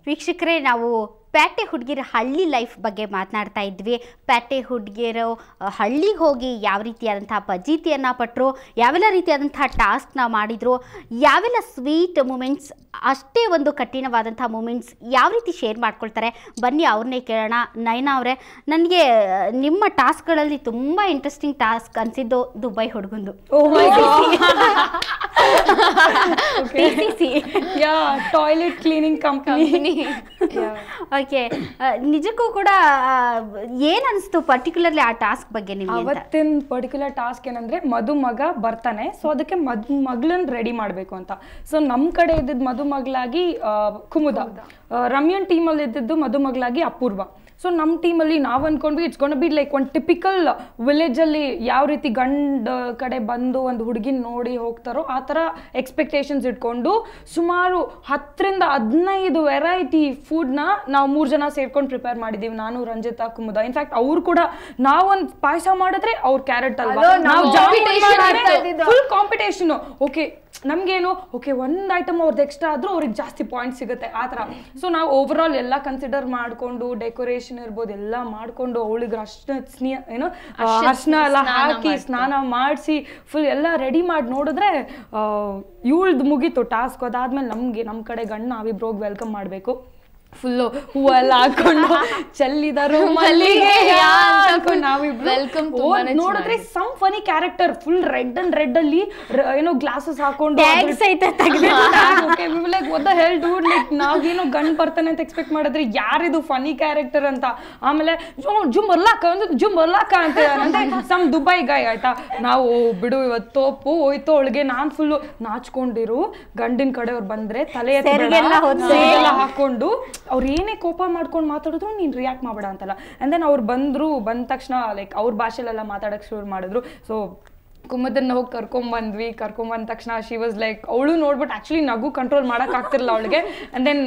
ವೀಕ್ಷಕರೇ, ನಾವು ಪ್ಯಾಟೆ ಹುಡುಗಿರ ಹಳ್ಳಿ ಲೈಫ್ ಬಗ್ಗೆ ಮಾತನಾಡ್ತಾ ಇದ್ವಿ. ಪ್ಯಾಟೆ ಹುಡುಗಿಯರು ಹಳ್ಳಿಗೆ ಹೋಗಿ ಯಾವ ರೀತಿಯಾದಂಥ ಫಜೀತಿಯನ್ನು ಪಟ್ಟರು, ಯಾವೆಲ್ಲ ರೀತಿಯಾದಂಥ ಟಾಸ್ಕ್ನ ಮಾಡಿದರು, ಯಾವೆಲ್ಲ ಸ್ವೀಟ್ ಮೂಮೆಂಟ್ಸ್, ಅಷ್ಟೇ ಒಂದು ಕಠಿಣವಾದಂಥ ಮೂಮೆಂಟ್ಸ್ ಯಾವ ರೀತಿ ಶೇರ್ ಮಾಡ್ಕೊಳ್ತಾರೆ, ಬನ್ನಿ ಅವ್ರನ್ನೇ ಕೇಳೋಣ. ನಯನಾ ಅವರೇ, ನನಗೆ ನಿಮ್ಮ ಟಾಸ್ಕ್ಗಳಲ್ಲಿ ತುಂಬ ಇಂಟ್ರೆಸ್ಟಿಂಗ್ ಟಾಸ್ಕ್ ಅನಿಸಿದ್ದು ದುಬೈ ಹುಡುಗಂದು. Toilet cleaning company. ಓಕೆ, ನಿಜಕ್ಕೂ ಕೂಡ ಏನ್ ಅನಿಸ್ತು ಪರ್ಟಿಕ್ಯುಲರ್ಲಿ ಆ ಟಾಸ್ಕ್ ಬಗ್ಗೆ ನಿಮ್ಗೆ? ಅವತ್ತಿನ ಪರ್ಟಿಕ್ಯುಲರ್ ಟಾಸ್ಕ್ ಏನಂದ್ರೆ ಮದುಮಗ ಬರ್ತಾನೆ, ಸೊ ಅದಕ್ಕೆ ಮಗಳನ್ನ ರೆಡಿ ಮಾಡ್ಬೇಕು ಅಂತ. ಸೊ ನಮ್ ಕಡೆ ಇದ್ದಿದ್ದು ಮದುಮಗಳಾಗಿ ಕುಮುದ, ರಮ್ಯನ್ ಟೀಮಲ್ಲಿ ಇದ್ದಿದ್ದು ಮದುಮಗಳಾಗಿ ಅಪೂರ್ವ. ಸೊ ನಮ್ಮ ಟೀಮಲ್ಲಿ ನಾವು ಅಂದ್ಕೊಂಡ್ವಿ ಇಟ್ಸ್ ಗೋನ್ ಬಿ ಲೈಕ್ ಒಂದು ಟಿಪಿಕಲ್ ವಿಲೇಜಲ್ಲಿ ಯಾವ ರೀತಿ ಗಂಡ ಕಡೆ ಬಂದು ಒಂದು ಹುಡುಗಿನ ನೋಡಿ ಹೋಗ್ತಾರೋ ಆ ಥರ ಎಕ್ಸ್ಪೆಕ್ಟೇಷನ್ಸ್ ಇಟ್ಕೊಂಡು ಸುಮಾರು 10 ರಿಂದ 15 ವೆರೈಟಿ ಫುಡ್ನ ನಾವು 3 ಜನ ಸೇರ್ಕೊಂಡು ಪ್ರಿಪೇರ್ ಮಾಡಿದ್ದೀವಿ. ನಾನು, ರಂಜಿತಾ, ಕುಮುದ. ಇನ್ಫ್ಯಾಕ್ಟ್ ಅವ್ರು ಕೂಡ ನಾವೊಂದು ಪಾಯಸ ಮಾಡಿದ್ರೆ ಅವ್ರ ಕ್ಯಾರೆಟ್ ಅಲ್ವಾ, ನಾವು ಫುಲ್ ಕಾಂಪಿಟೇಷನ್. ಓಕೆ ನಮಗೇನು ಓಕೆ ಒಂದು ಐಟಮ್ ಅವ್ರದ್ದು ಎಕ್ಸ್ಟ್ರಾ ಆದರೂ ಅವ್ರಿಗೆ ಜಾಸ್ತಿ ಪಾಯಿಂಟ್ ಸಿಗುತ್ತೆ ಆ ಥರ. ಸೊ ನಾವು ಓವರ್ ಆಲ್ ಎಲ್ಲ ಕನ್ಸಿಡರ್ ಮಾಡಿಕೊಂಡು ಡೆಕೋರೇಷನ್ ಇರ್ಬೋದು ಎಲ್ಲ ಮಾಡಿಕೊಂಡು ಅವಳಿಗೆ ಅರ್ಶನ ಎಲ್ಲ ಹಾಕಿ ಸ್ನಾನ ಮಾಡಿಸಿ ಫುಲ್ ಎಲ್ಲ ರೆಡಿ ಮಾಡಿ ನೋಡಿದ್ರೆ ಇವಳ್ದು ಮುಗೀತು ಟಾಸ್ಕ್. ಅದಾದ್ಮೇಲೆ ನಮ್ಮ ಕಡೆ ಗಂಡು ನಾವಿಬ್ರು ಹೋಗಿ ವೆಲ್ಕಮ್ ಮಾಡಬೇಕು. ಫುಲ್ಲು ಹೂವೆಲ್ಲ ಹಾಕೊಂಡು ಚೆಲ್ಲಿದರು ನೋಡಿದ್ರೆ some funny character full red ಅಲ್ಲಿ ಏನೋ ಗ್ಲಾಸಸ್ ಹಾಕೊಂಡು ನಾವೇನೋ ಗಂಡ್ ಬರ್ತಾನೆ ಅಂತ ಎಕ್ಸ್ಪೆಕ್ಟ್ ಮಾಡಿದ್ರೆ ಯಾರಿದು ಫನಿ ಕ್ಯಾರೆಕ್ಟರ್ ಅಂತ. ಆಮೇಲೆ ಜುಮ್ ಬರ್ಲಾಕ ಅಂತ ಸಮ್ ದುಬೈ ಗಾಯ್ ಆಯ್ತಾ. ನಾವು ಬಿಡು ಇವತ್ತು ತೋಪು ಹೋಯ್ತು ಅವಳಿಗೆ. ನಾನ್ ಫುಲ್ಲು ನಾಚ್ಕೊಂಡಿರು, ಗಂಡಿನ ಕಡೆಯವ್ರು ಬಂದ್ರೆ ತಲೆ ಎಲ್ಲ ಹಾಕೊಂಡು ಅವ್ರು ಏನೇ ಕೋಪ ಮಾಡ್ಕೊಂಡು ಮಾತಾಡಿದ್ರು ನೀನು ರಿಯಾಕ್ಟ್ ಮಾಡಬೇಡ ಅಂತಲ್ಲ. ಆ್ಯಂಡ್ ದೆನ್ ಅವ್ರು ಬಂದ ತಕ್ಷಣ ಲೈಕ್ ಅವ್ರ ಭಾಷೆಲೆಲ್ಲ ಮಾತಾಡೋಕ್ಕೆ ಶುರು ಮಾಡಿದ್ರು. ಸೊ ಕುಮುದನ್ನ ಹೋಗಿ ಕರ್ಕೊಂಬಂದ ತಕ್ಷಣ ಶಿ ವಾಸ್ ಲೈಕ್, ಅವಳು ನೋಡ್ಬಿಟ್ಟು ಆ್ಯಕ್ಚುಲಿ ನಗು ಕಂಟ್ರೋಲ್ ಮಾಡೋಕ್ಕಾಗ್ತಿರಲಿಲ್ಲ ಅವಳಿಗೆ. ಆ್ಯಂಡ್ ದೆನ್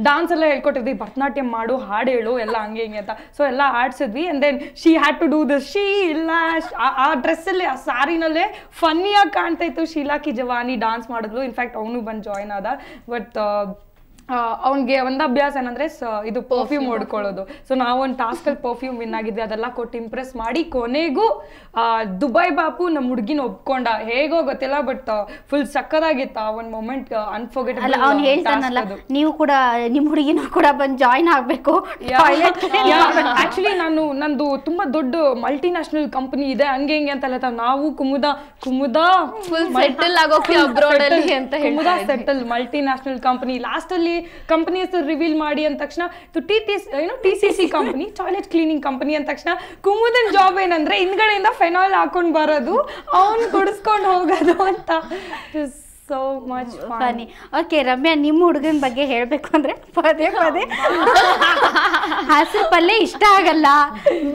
ಡಾನ್ಸ್ ಎಲ್ಲ ಹೇಳ್ಕೊಟ್ಟಿದ್ವಿ, ಭರತನಾಟ್ಯ ಮಾಡು, ಹಾಡು ಹೇಳು ಎಲ್ಲ ಹಂಗೆ ಹಿಂಗೆ ಅಂತ. ಸೊ ಎಲ್ಲ ಆಡ್ಸಿದ್ವಿ. And then she had to do this. ಆ ಡ್ರೆಸ್ಸಲ್ಲಿ ಆ ಸಾರಿನಲ್ಲೇ ಫನ್ನಿಯಾಗಿ ಕಾಣ್ತಾ ಇತ್ತು. ಶೀಲಾಕಿ ಜವಾನಿ ಡಾನ್ಸ್ ಮಾಡಿದ್ಲು. ಇನ್ಫ್ಯಾಕ್ಟ್ ಅವನು ಬಂದು ಜಾಯ್ನ್ ಆದ. ಬಟ್ ಅವ್ನಿಗೆ ಒಂದು ಅಭ್ಯಾಸ ಏನಂದ್ರೆ ಇದು ಪರ್ಫ್ಯೂಮ್ ಹೊಡ್ಕೊಳ್ಳೋದು. ಸೊ ನಾವೊಂದು ಟಾಸ್ಕಲ್ಲಿ ಪರ್ಫ್ಯೂಮ್ ವಿನ್ ಆಗಿದ್ವಿ. ಅದೆಲ್ಲ ಕೊಟ್ಟು ಇಂಪ್ರೆಸ್ ಮಾಡಿ ಕೊನೆಗೂ ದುಬೈ ಬಾಪು ನಮ್ಮ ಹುಡುಗಿನ ಒಪ್ಕೊಂಡ. ಹೇಗೋ ಗೊತ್ತಿಲ್ಲ, ಬಟ್ ಫುಲ್ ಸಕ್ಕದಾಗಿತ್ತು ಆ ಒಂದು ಮೊಮೆಂಟ್, ಅನ್ಫರ್ಗೆಟಬಲ್. ಅವ್ನು ಹೇಳ್ತಾನಲ್ಲ, ನೀವು ಕೂಡ ನಿಮ್ಮ ಹುಡುಗಿನ ಕೂಡ ಬಂದು ಜಾಯ್ನ್ ಆಗಬೇಕು. ಆಕ್ಚುಲಿ ನಂದು ತುಂಬಾ ದೊಡ್ಡ ಮಲ್ಟಿ ನ್ಯಾಷನಲ್ ಕಂಪನಿ ಇದೆ ಹಂಗೆ ಹಿಂಗೆ ಅಂತ ಹೇಳ್ತಾರೆ. ನಾವು ಕುಮುದ ಸೆಟಲ್ ಆಗೋಕೆ ಅಬ್ರಾಡ್ ಅಲ್ಲಿ ಅಂತ Kumuda settle multinational company. Last ಅಲ್ಲಿ ಕಂಪನಿ ಹೆಸರು ರಿವೀಲ್ ಮಾಡಿ ಅಂದ ತಕ್ಷಣ TCC company, toilet cleaning company ಅಂದ ತಕ್ಷಣ ಕುಮುದನ್ ಜಾಬ್ ಏನಂದ್ರೆ ಹಿಂದ್ಗಡೆಯಿಂದ ಫೆನಾಲ್ ಹಾಕೊಂಡು ಬರೋದು, ಅವನ್ ಕುಡಿಸ್ಕೊಂಡು ಹೋಗೋದು ಅಂತ. So much funny. Okay Ramya, ನಿಮ್ಮ ಹುಡುಗನ ಬಗ್ಗೆ ಹೇಳಬೇಕು ಅಂದ್ರೆ ಪದೇ ಹಸಿರು ಪಲ್ಯ ಇಷ್ಟ ಆಗಲ್ಲ,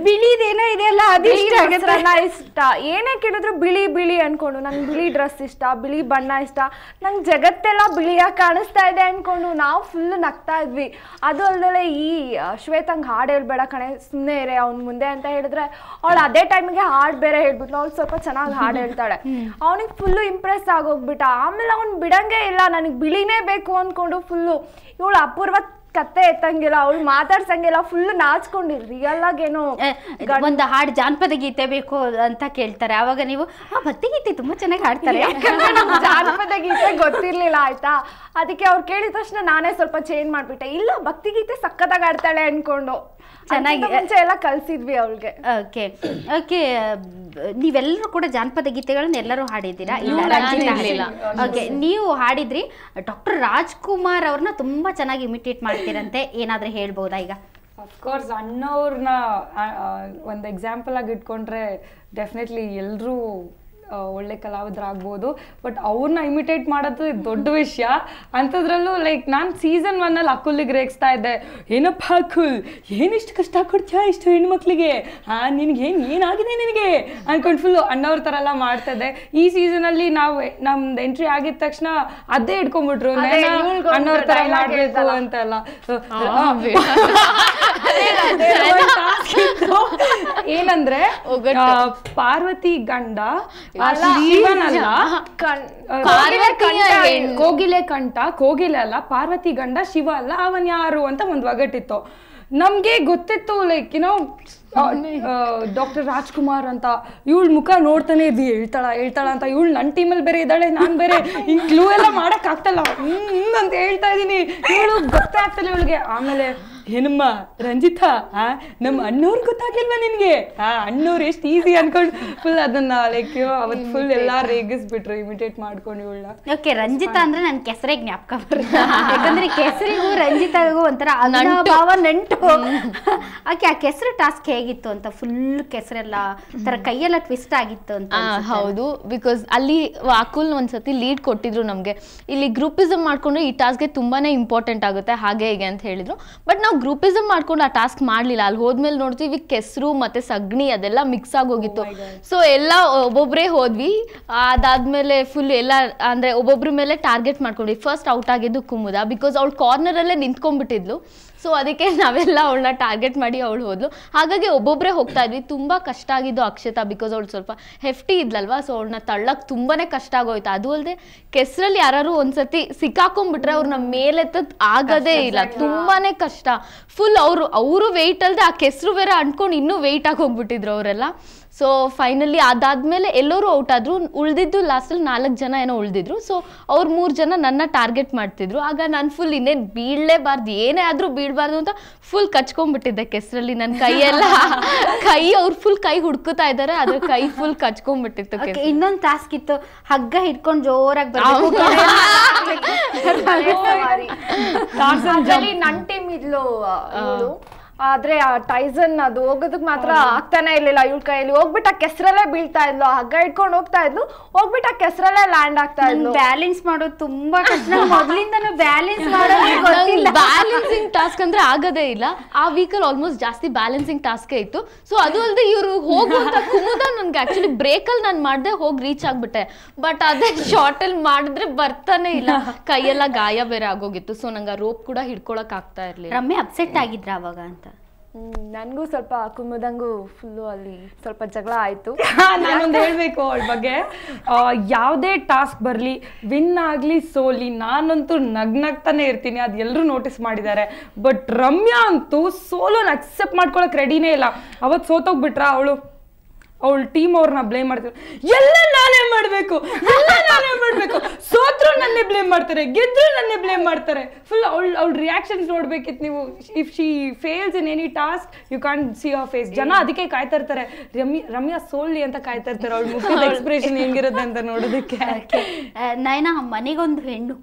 ಬಿಳಿದೇನೋ ಇದೆಲ್ಲ ಅದು ಇಷ್ಟ ಆಗುತ್ತೆ. ಇಷ್ಟ ಏನೇ ಕೇಳಿದ್ರು ಬಿಳಿ ಅನ್ಕೊಂಡು, ನಂಗೆ ಬಿಳಿ ಡ್ರೆಸ್ ಇಷ್ಟ, ಬಿಳಿ ಬಣ್ಣ ಇಷ್ಟ, ನಂಗೆ ಜಗತ್ತೆಲ್ಲ ಬಿಳಿಯಾಗಿ ಕಾಣಿಸ್ತಾ ಇದೆ ಅನ್ಕೊಂಡು ನಾವು ಫುಲ್ ನಗ್ತಾ ಇದ್ವಿ. ಅದು ಅಲ್ಲದೆ ಈ ಶ್ವೇತಂಗ್ ಹಾಡು ಹೇಳ್ಬೇಡ ಕಣೆ, ಸುಮ್ಮನೆ ಇರೇ ಅವ್ನ ಮುಂದೆ ಅಂತ ಹೇಳಿದ್ರೆ ಅವಳು ಅದೇ ಟೈಮಿಗೆ ಹಾಡು ಬೇರೆ ಹೇಳ್ಬಿಟ್ಟು ಅವಳು ಸ್ವಲ್ಪ ಚೆನ್ನಾಗಿ ಹಾಡು ಹೇಳ್ತಾಳೆ. ಅವನಿಗೆ ಫುಲ್ಲು ಇಂಪ್ರೆಸ್ ಆಗೋಗ್ಬಿಟ್ಟ. ಆಮೇಲೆ ಅವ್ನು ಬಿಡಂಗೆ ಇಲ್ಲ, ನನಗೆ ಬಿಳಿನೇ ಬೇಕು ಅಂದ್ಕೊಂಡು ಫುಲ್ಲು. ಇವಳು ಅಪೂರ್ವ ಕತ್ತೆ ಎತ್ತಂಗಿಲ್ಲ, ಅವಳು ಮಾತಾಡ್ಸಂಗಿಲ್ಲ, ಫುಲ್ ನಾಚ್ಕೊಂಡಿಲ್ಲ. ರಿಯಲ್ ಆಗೇನೋ ಒಂದು ಹಾಡು ಜಾನಪದ ಗೀತೆ ಬೇಕು ಅಂತ ಕೇಳ್ತಾರೆ. ಅವಾಗ ನೀವು ಭಕ್ತಿ ಗೀತೆ ತುಂಬಾ ಚೆನ್ನಾಗಿ ಹಾಡ್ತಾರೆ. ಜಾನಪದ ಗೀತೆ ಗೊತ್ತಿರ್ಲಿಲ್ಲ ಆಯ್ತಾ, ಅದಕ್ಕೆ ಅವ್ರು ಕೇಳಿದ ತಕ್ಷಣ ನಾನೇ ಸ್ವಲ್ಪ ಚೇಂಜ್ ಮಾಡ್ಬಿಟ್ಟೆ. ಇಲ್ಲ ಭಕ್ತಿ ಗೀತೆ ಸಕ್ಕತ್ತಾಗಿ ಆಡ್ತಾಳೆ ಅನ್ಕೊಂಡು ಚೆನ್ನಾಗಿ ಮುಂಚೆ ಎಲ್ಲ ಕಲ್ಸಿದ್ವಿ ಅವಳಿಗೆ. ಓಕೆ ಓಕೆ, ನೀವೆಲ್ಲರೂ ಕೂಡ ಜಾನಪದ ಗೀತೆಗಳನ್ನ ಎಲ್ಲರೂ ಹಾಡಿದ್ದೀರಾ? ಓಕೆ, ನೀವು ಹಾಡಿದ್ರಿ. ಡಾಕ್ಟರ್ ರಾಜ್ಕುಮಾರ್ ಅವ್ರನ್ನ ತುಂಬಾ ಚೆನ್ನಾಗಿ ಇಮಿಟೇಟ್ ಮಾಡ್ತೀರಂತೆ, ಏನಾದ್ರೂ ಹೇಳ್ಬೋದಾ? ಈಗ ಅಫ್ಕೋರ್ಸ್ ಅಣ್ಣವ್ರನ್ನ ಒಂದು ಎಕ್ಸಾಂಪಲ್ ಆಗಿ ಇಟ್ಕೊಂಡ್ರೆ ಡೆಫಿನೆಟ್ಲಿ ಎಲ್ಲರೂ ಒಳ್ಳೆ ಕಲಾವಿದರಾಗ್ಬೋದು. ಬಟ್ ಅವ್ರನ್ನ ಇಮಿಟೇಟ್ ಮಾಡೋದು ದೊಡ್ಡ ವಿಷಯ. ಅಂಥದ್ರಲ್ಲೂ ಲೈಕ್ ನಾನು ಸೀಸನ್ 1 ಅಕುಲಿಗೆ ರೇಗಿಸ್ತಾ ಇದ್ದೆ, ಏನಪ್ಪ ಅಕುಲ್ ಏನಿಷ್ಟು ಕಷ್ಟ ಕೊಡ್ತೀಯಾ ಇಷ್ಟು ಹೆಣ್ಮಕ್ಳಿಗೆ, ನಿನಗೆ ಏನಾಗಿದೆ ನಿನಗೆ ಅನ್ಕೊಂಡು ಫುಲ್ಲು ಅಣ್ಣವ್ರ ಥರ ಎಲ್ಲ ಮಾಡ್ತಾಯಿದ್ದೆ. ಈ ಸೀಸನಲ್ಲಿ ನಮ್ದು ಎಂಟ್ರಿ ಆಗಿದ ತಕ್ಷಣ ಅದೇ ಇಟ್ಕೊಂಡ್ಬಿಟ್ರು, ಅಣ್ಣವ್ರ ಥರ ಮಾಡಬೇಕು ಅಂತೆಲ್ಲ. ಏನಂದ್ರೆ ಪಾರ್ವತಿ ಗಂಡ ಶಿವನಲ್ಲ, ಪಾರ್ವತಿಯ ಕೋಗಿಲೆ ಕಂಠ, ಕೋಗಿಲೆ ಅಲ್ಲ, ಪಾರ್ವತಿ ಗಂಡ ಶಿವ ಅಲ್ಲ, ಅವನ್ ಯಾರು ಅಂತ ಒಂದ್ ಒಗಟಿತ್ತು. ನಮ್ಗೆ ಗೊತ್ತಿತ್ತು ಲೈಕ್ ಏನೋ ಡಾಕ್ಟರ್ ರಾಜ್ಕುಮಾರ್ ಅಂತ, ಇವಳ ಮುಖ ನೋಡ್ತಾನೆ ಇದ್ವಿ, ಹೇಳ್ತಾಳ ಅಂತ. ಇವಳು ನನ್ನ ಟೀಮಲ್ಲಿ ಬೇರೆ ಇದ್ದಾಳೆ, ನಾನ್ ಬೇರೆ ಹಿಂಗ್ ಕ್ಲೂ ಎಲ್ಲ ಮಾಡಕ್ ಆಗ್ತಲ್ಲ ಅಂತ ಹೇಳ್ತಾ ಇದೀನಿ. ಇವಳು ಗೊತ್ತೇ ಆಗ್ತಲ್ಲ ಇವಳಿಗೆ. ಆಮೇಲೆ ಏನಮ್ಮ ರಂಜಿತಾ, ನಮ್ಮ ಅಣ್ಣವ್ರು ಗೊತ್ತಾಗ್ಲಿಲ್ವಾ ನಿನ್ಗೆ? ಅಣ್ಣವ್ರು ಎಷ್ಟು ಈಸಿ ಅನ್ಕೊಂಡು ಫುಲ್ ಅದನ್ನ ಲೈಕ್ ಅವತ್ ಫುಲ್ ಎಲ್ಲಾ ರೇಗಿಸ್ಬಿಟ್ರು ಇಮಿಟೇಟ್ ಮಾಡ್ಕೊಂಡು ಇವಳನ್ನ. ಓಕೆ, ರಂಜಿತಾ ಅಂದ್ರೆ ನನ್ ಕೆಸರೆ ಜ್ಞಾಪಕ ಬರುತ್ತೆ. ಯಾಕಂದ್ರೆ ಕೆಸರಿಗೂ ರಂಜಿತಾಗೂ ಒಂಥರ ಅನುಭವ ನಂಟು. ಓಕೆ, ಆ ಕೆಸರು ಟಾಸ್ಕ್ ಹೇಗಿತ್ತು ಅಂತ? ಫುಲ್ ಕೆಸರೆಲ್ಲ ತರ ಕೈಯೆಲ್ಲ ಟ್ವಿಸ್ಟ್ ಆಗಿತ್ತು ಅಂತ. ಹೌದು, ಬಿಕಾಸ್ ಅಲ್ಲಿ ಅಕುಲ್ ಒಂದ್ಸತಿ ಲೀಡ್ ಕೊಟ್ಟಿದ್ರು ನಮ್ಗೆ, ಇಲ್ಲಿ ಗ್ರೂಪಿಸಮ್ ಮಾಡ್ಕೊಂಡ್ರೆ ಈ ಟಾಸ್ಕ್ಗೆ ತುಂಬಾನೇ ಇಂಪಾರ್ಟೆಂಟ್ ಆಗುತ್ತೆ ಹಾಗೆ ಹೀಗೆ ಅಂತ ಹೇಳಿದ್ರು. ಬಟ್ ನಾವು ಗ್ರೂಪಿಸಮ್ ಮಾಡ್ಕೊಂಡು ಆ ಟಾಸ್ಕ್ ಮಾಡ್ಲಿಲ್ಲ. ಅಲ್ಲಿ ಹೋದ್ಮೇಲೆ ನೋಡ್ತೀವಿ ಕೆಸರು ಮತ್ತೆ ಸಗಣಿ ಅದೆಲ್ಲ ಮಿಕ್ಸ್ ಆಗೋಗಿತ್ತು. ಸೊ ಎಲ್ಲ ಒಬ್ಬೊಬ್ರೇ ಹೋದ್ವಿ. ಅದಾದ್ಮೇಲೆ ಫುಲ್ ಎಲ್ಲ ಅಂದ್ರೆ ಒಬ್ಬೊಬ್ರ ಮೇಲೆ ಟಾರ್ಗೆಟ್ ಮಾಡ್ಕೊಂಡ್ವಿ. ಫಸ್ಟ್ ಔಟ್ ಆಗಿದ್ದು ಕುಮುದ, ಬಿಕಾಸ್ ಅವಳು ಕಾರ್ನರ್ ಅಲ್ಲೇ ನಿಂತ್ಕೊಂಡ್ಬಿಟ್ಟಿದ್ಲು. ಸೊ ಅದಕ್ಕೆ ನಾವೆಲ್ಲ ಅವಳನ್ನ ಟಾರ್ಗೆಟ್ ಮಾಡಿ ಅವಳು ಹೋದ್ಲು. ಹಾಗಾಗಿ ಒಬ್ಬೊಬ್ಬರೇ ಹೋಗ್ತಾ ಇದ್ವಿ. ತುಂಬಾ ಕಷ್ಟ ಆಗಿದ್ದು ಅಕ್ಷತಾ, ಬಿಕಾಸ್ ಅವಳು ಸ್ವಲ್ಪ ಹೆಫ್ಟಿ ಇದ್ಲಲ್ವಾ. ಸೊ ಅವಳನ್ನ ತಳ್ಳಕ್ ತುಂಬಾನೇ ಕಷ್ಟ ಆಗೋಯ್ತು. ಅದು ಅಲ್ಲದೆ ಕೆಸರಲ್ಲಿ ಯಾರು ಒಂದ್ಸತಿ ಸಿಕ್ಕಾಕೊಂಡ್ಬಿಟ್ರೆ ಅವ್ರನ್ನ ಮೇಲೆತ್ತದ್ ಆಗದೇ ಇಲ್ಲ, ತುಂಬಾನೇ ಕಷ್ಟ. ಫುಲ್ ಅವರು ವೆಯ್ಟ್ ಅಲ್ದೆ ಆ ಕೆಸರು ಬೇರೆ ಅಂಟ್ಕೊಂಡು ಇನ್ನೂ ವೆಯ್ಟ್ ಆಗಿ ಹೋಗ್ಬಿಟ್ಟಿದ್ರು ಅವರೆಲ್ಲ. ಸೊ ಫೈನಲಿ ಅದಾದ್ಮೇಲೆ ಎಲ್ಲರೂ ಔಟ್ ಆದ್ರು. ಉಳಿದಿದ್ದು ಲಾಸ್ಟಲ್ಲಿ 4 ಜನ ಏನೋ ಉಳಿದಿದ್ರು. ಸೊ ಅವ್ರು 3 ಜನ ನನ್ನ ಟಾರ್ಗೆಟ್ ಮಾಡ್ತಿದ್ರು. ಆಗ ನಾನು ಫುಲ್ ಇನ್ನೇನು ಬೀಳಲೇಬಾರ್ದು, ಏನೇ ಆದ್ರೂ ಬೀಳಬಾರ್ದು ಅಂತ ಫುಲ್ ಕಚ್ಕೊಂಡ್ಬಿಟ್ಟಿದ್ದೆ ಕೆಸರಲ್ಲಿ. ನನ್ನ ಕೈ ಅವ್ರು ಫುಲ್ ಕೈ ಹುಡ್ಕುತ್ತಾ ಇದ್ದಾರೆ, ಅದ್ರ ಕೈ ಫುಲ್ ಕಚ್ಕೊಂಡ್ಬಿಟ್ಟಿತ್ತು. ಇನ್ನೊಂದು ಟಾಸ್ಕ್ ಇತ್ತು, ಹಗ್ಗ ಹಿಡ್ಕೊಂಡು ಜೋರಾಗಿ ನನ್ ಟೀಮ್ ಇದ್ಲು ಇವಳು. ಆದ್ರೆ ಆ ಟೈಸನ್ ಅದು ಹೋಗೋದಕ್ ಮಾತ್ರ ಆಗ್ತಾನೆ ಇರ್ಲಿಲ್ಲ ಇವಳ ಕೈಯಲ್ಲಿ. ಹೋಗ್ಬಿಟ್ಟು ಆ ಕೆಸರಲ್ಲೇ ಬೀಳ್ತಾ ಇದ್ಲು, ಹಗ್ಗ ಇಟ್ಕೊಂಡು ಹೋಗ್ತಾ ಇದ್ಲು, ಹೋಗ್ಬಿಟ್ಟು ಆ ಕೆಸರಲ್ಲೇ ಲ್ಯಾಂಡ್ ಆಗ್ತಾ ಇದ್ಲು. ಬ್ಯಾಲೆನ್ಸ್ ಮಾಡೋದು ತುಂಬಾ ಕಷ್ಟ. ಮೊದಲಿಂದನೂ ಬ್ಯಾಲೆನ್ಸ್ ಮಾಡೋದು ಬ್ಯಾಲೆನ್ಸಿಂಗ್ ಟಾಸ್ಕ್ ಅಂದ್ರೆ ಆಗದೇ ಇಲ್ಲ. ಆ ವೀಕಲ್ಲಿ ಆಲ್ಮೋಸ್ಟ್ ಜಾಸ್ತಿ ಬ್ಯಾಲೆನ್ಸಿಂಗ್ ಟಾಸ್ಕೇ ಇತ್ತು. ಸೊ ಅದು ಅಲ್ಲದೆ ಇವರು ಹೋಗುವಂತ ಕುಮುದ ನನ್ಗೆ ಆಕ್ಚುಲಿ ಬ್ರೇಕಲ್ಲಿ ನಾನು ಮಾಡ್ದೆ ಹೋಗಿ ರೀಚ್ ಆಗ್ಬಿಟ್ಟೆ. ಬಟ್ ಅದೇ ಶಾರ್ಟ್ ಅಲ್ಲಿ ಮಾಡಿದ್ರೆ ಬರ್ತಾನೆ ಇಲ್ಲ, ಕೈಯೆಲ್ಲ ಗಾಯ ಬೇರೆ ಆಗೋಗಿತ್ತು. ಸೊ ನಂಗೆ ರೋಪ್ ಕೂಡ ಹಿಡ್ಕೊಳಕ್ ಆಗ್ತಾ ಇರ್ಲಿಲ್ಲ. ರಮ್ಯ ಅಪ್ಸೆಟ್ ಆಗಿದ್ರ ಅವಾಗ ಅಂತ? ನನ್ಗೂ ಸ್ವಲ್ಪ ಕುಮುದಂಗೂ ಫುಲ್ಲು ಅಲ್ಲಿ ಸ್ವಲ್ಪ ಜಗಳ ಆಯ್ತು. ನಾನೊಂದು ಹೇಳ್ಬೇಕು ಅವಳ ಬಗ್ಗೆ. ಯಾವುದೇ ಟಾಸ್ಕ್ ಬರಲಿ, ವಿನ್ ಆಗಲಿ ಸೋಲಿ, ನಾನಂತೂ ನಗ್ನಗ್ತಾನೆ ಇರ್ತೀನಿ. ಅದು ಎಲ್ಲರೂ ನೋಟಿಸ್ ಮಾಡಿದ್ದಾರೆ. ಬಟ್ ರಮ್ಯಾ ಅಂತೂ ಸೋಲೋನ ಅಕ್ಸೆಪ್ಟ್ ಮಾಡ್ಕೊಳಕ್ ರೆಡಿನೇ ಇಲ್ಲ. ಅವತ್ತು ಸೋತೋಗ್ಬಿಟ್ರ ಅವಳ ಟೀಮ್ ಅವ್ರನ್ನ ಬ್ಲೇಮ್ ಮಾಡ್ತಾರೆ. ಎಲ್ಲ ನಾನೇ ಮಾಡ್ಬೇಕು, ಸೋತ್ರು ನನ್ನೇ ಬ್ಲೇಮ್ ಮಾಡ್ತಾರೆ, ಗೆದ್ರು ನನ್ನೇ ಬ್ಲೇಮ್ ಮಾಡ್ತಾರೆ. ಫುಲ್ ಅವಳ ರಿಯಾಕ್ಷನ್ಸ್ ನೋಡ್ಬೇಕಿತ್ತು ನೀವು. If she fails in any task you can't see her face. ಜನ ಅದಕ್ಕೆ ಕಾಯ್ತಾ ಇರ್ತಾರೆ, ರಮ್ಯಾ ಸೋಲ್ಲಿ ಅಂತ ಕಾಯ್ತಾ ಇರ್ತಾರೆ, ಅವಳ ಮುಖದ ಎಕ್ಸ್ಪ್ರೆಷನ್ ಹೆಂಗಿರುತ್ತೆ ಅಂತ ನೋಡೋದಕ್ಕೆ. ನಯನ, ಮನೆಗೊಂದು ಹೆಣ್ಣು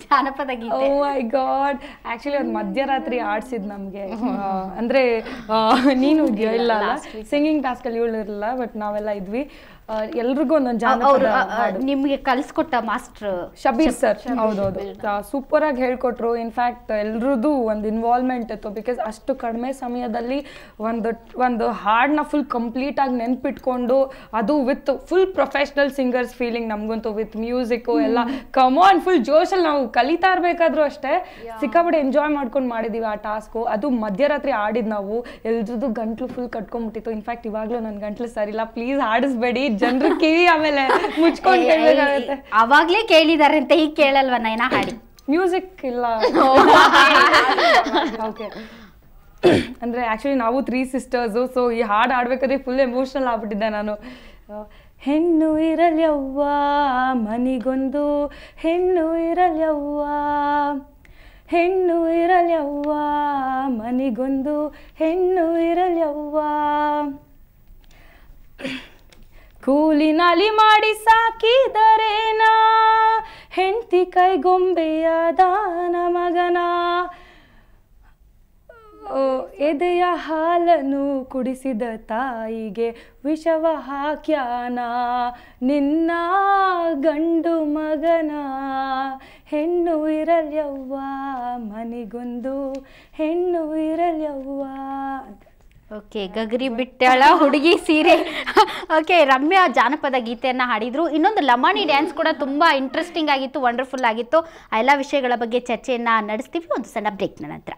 ಜಾನಪದ ಗೀತೆ. ಓ ಮೈ ಗಾಡ್, ಆಕ್ಚುಲಿ ಒಂದು ಮಧ್ಯರಾತ್ರಿ ಆಡ್ಸಿದ್ ನಮ್ಗೆ. ಅಂದ್ರೆ ನೀನು ಇದೆಯಾ? ಇಲ್ಲ ಅಲ್ಲ, ಸಿಂಗಿಂಗ್ ಟಾಸ್ಕ್ ಅಲ್ಲಿ ಇವಳು ಇರಲಿಲ್ಲ, ಬಟ್ ನಾವೆಲ್ಲ ಇದ್ವಿ. ಎಲ್ರಿಗೂ ಒಂದೊಂದು ಜಾನಪದ ನಿಮ್ಗೆ ಕಲಿಸ್ಕೊಟ್ಟ ಮಾಸ್ಟರ್ ಶಬೀರ್ ಸರ್. ಹೌದೌದು, ಸೂಪರ್ ಆಗಿ ಹೇಳ್ಕೊಟ್ರು. ಇನ್ಫ್ಯಾಕ್ಟ್ ಎಲ್ರದ್ದು ಒಂದು ಇನ್ವಾಲ್ವ್ಮೆಂಟ್ ಇತ್ತು. ಬಿಕಾಸ್ ಅಷ್ಟು ಕಡಿಮೆ ಸಮಯದಲ್ಲಿ ಒಂದು ಹಾಡನ್ನ ಫುಲ್ ಕಂಪ್ಲೀಟ್ ಆಗಿ ನೆನ್ಪಿಟ್ಕೊಂಡು, ಅದು with full professional singers feeling. ನಮ್ಗಂತೂ ವಿತ್ ಮ್ಯೂಸಿಕ್ಕು ಎಲ್ಲ ಕಮಾನ್ ಫುಲ್ ಜೋಶಲ್ಲಿ ನಾವು ಕಲಿತಾ ಇರ್ಬೇಕಾದ್ರೂ ಅಷ್ಟೇ ಸಿಕ್ಕಾಪಟ್ಟೆ ಎಂಜಾಯ್ ಮಾಡ್ಕೊಂಡು ಮಾಡಿದೀವಿ ಆ ಟಾಸ್ಕು. ಅದು ಮಧ್ಯರಾತ್ರಿ ಆಡಿದ್ ನಾವು. ಎಲ್ರದ್ದು ಗಂಟ್ಲು ಫುಲ್ ಕಟ್ಕೊಂಡ್ಬಿಟ್ಟಿತ್ತು. ಇನ್ಫ್ಯಾಕ್ಟ್ ಇವಾಗ್ಲೂ ನನ್ನ ಗಂಟ್ಲು ಸರಿಲ್ಲ, ಪ್ಲೀಸ್ ಆಡಿಸ್ಬೇಡಿ, ಜನರು ಕಿವಿ ಆಮೇಲೆ ಮುಚ್ಕೊಂಡು ಕೇಳಬೇಕಾಗುತ್ತೆ. ಅವಾಗ್ಲೇ ಕೇಳಿದಾರೆ ಅಂತ ಈಗ ಕೇಳಲ್ವ ನೈನಾ ಹಾಡಿ? ಮ್ಯೂಸಿಕ್ ಇಲ್ಲ. ಓಕೆ, ಅಂದ್ರೆ ಆಕ್ಚುಲಿ ನಾವು 3 ಸಿಸ್ಟರ್ಸು. ಸೊ ಈ ಹಾಡು ಆಡ್ಬೇಕಾದ್ರೆ ಫುಲ್ ಎಮೋಷನಲ್ ಆಗ್ಬಿಟ್ಟಿದ್ದೆ ನಾನು. ಹೆಣ್ಣು ಇರಲ್ಯವ್ವ ಮನಿಗೊಂದು, ಹೆಣ್ಣು ಇರಲ್ಯವ್ವ, ಹೆಣ್ಣು ಇರಲ್ಯವ್ವ ಮನಿಗೊಂದು, ಹೆಣ್ಣು ಇರಲ್ಯವ್ವ. ಕೂಲಿನಾಲಿ ಮಾಡಿ ಸಾಕಿದರೇನ, ಹೆಂಡತಿ ಕೈಗೊಂಬೆಯಾದ ಮಗನ. ಎದೆಯ ಹಾಲನ್ನು ಕುಡಿಸಿದ ತಾಯಿಗೆ ವಿಷವ ಹಾಕ್ಯಾನ ನಿನ್ನ ಗಂಡು ಮಗನ. ಹೆಣ್ಣು ಇರಲ್ಯವ್ವ ಮನಿಗೊಂದು, ಹೆಣ್ಣು ಇರಲ್ಯವ್ವ. ಓಕೆ, ಗಗರಿ ಬಿಟ್ಟಾಳ ಹುಡುಗಿ ಸೀರೆ. ಓಕೆ, ರಮ್ಯಾ ಜಾನಪದ ಗೀತೆಯನ್ನು ಹಾಡಿದ್ರು. ಇನ್ನೊಂದು ಲಮಾಣಿ ಡ್ಯಾನ್ಸ್ ಕೂಡ ತುಂಬ ಇಂಟ್ರೆಸ್ಟಿಂಗ್ ಆಗಿತ್ತು, ವಂಡರ್ಫುಲ್ ಆಗಿತ್ತು. ಆ ಎಲ್ಲ ವಿಷಯಗಳ ಬಗ್ಗೆ ಚರ್ಚೆಯನ್ನು ನಡೆಸ್ತೀವಿ ಒಂದು ಸಣ್ಣ ಬ್ರೇಕ್ನ ನಂತರ.